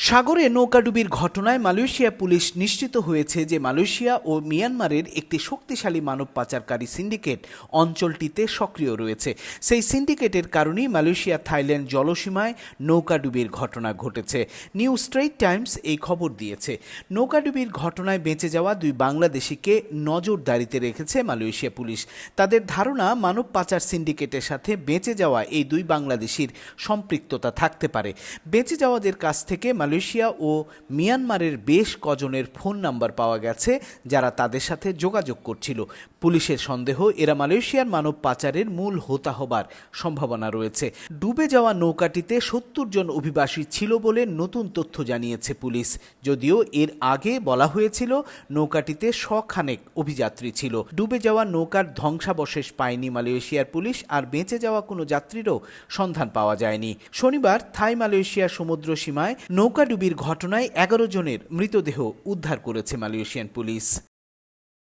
সাগরে নৌকাডুবির ঘটনায় Malaysia police নিশ্চিত হয়েছে যে মালয়েশিয়া ও মিয়ানমারের একটি শক্তিশালী মানব পাচারকারী সিন্ডিকেট অঞ্চলটিতে সক্রিয় রয়েছে। সেই সিন্ডিকেটের কারণেই মালয়েশিয়া থাইল্যান্ড জলসীমায় নৌকাডুবির ঘটনা ঘটেছে। নিউ স্ট্রেইট টাইমস এই খবর দিয়েছে। নৌকাডুবির ঘটনায় বেঁচে যাওয়া দুই বাংলাদেশিকে নজরদারিতে রেখেছে মালয়েশিয়া পুলিশ। তাদের ধারণা মানব পাচার সিন্ডিকেটের সাথে বেঁচে যাওয়া এই দুই বাংলাদেশির সম্পৃক্ততা থাকতে পারে। বেঁচে যাওয়াদের কাছ থেকে মালয়েশিয়া ও মিয়ানমারের বেশ কজনের ফোন নাম্বার পাওয়া গেছে, যারা তাদের সাথে যোগাযোগ করছিল। পুলিশের সন্দেহ এরা মালয়েশিয়ার মানব পাচারের মূল হোতা হবার সম্ভাবনা রয়েছে। ডুবে যাওয়া নৌকাটিতে ৭০ জন অভিবাসী ছিল বলে নতুন তথ্য জানিয়েছে পুলিশ। যদিও এর আগে বলা হয়েছিল নৌকাটিতে শখানেক অভিযাত্রী ছিল। ডুবে যাওয়া নৌকার ধ্বংসাবশেষ পায়নি মালয়েশিয়ার পুলিশ, আর বেঁচে যাওয়া কোনো যাত্রীরও সন্ধান পাওয়া যায়নি। শনিবার থাই মালয়েশিয়া সমুদ্র সীমায় নৌকাডুবির ঘটনায় ১১ জনের মৃতদেহ উদ্ধার করেছে মালয়েশিয়ান পুলিশ।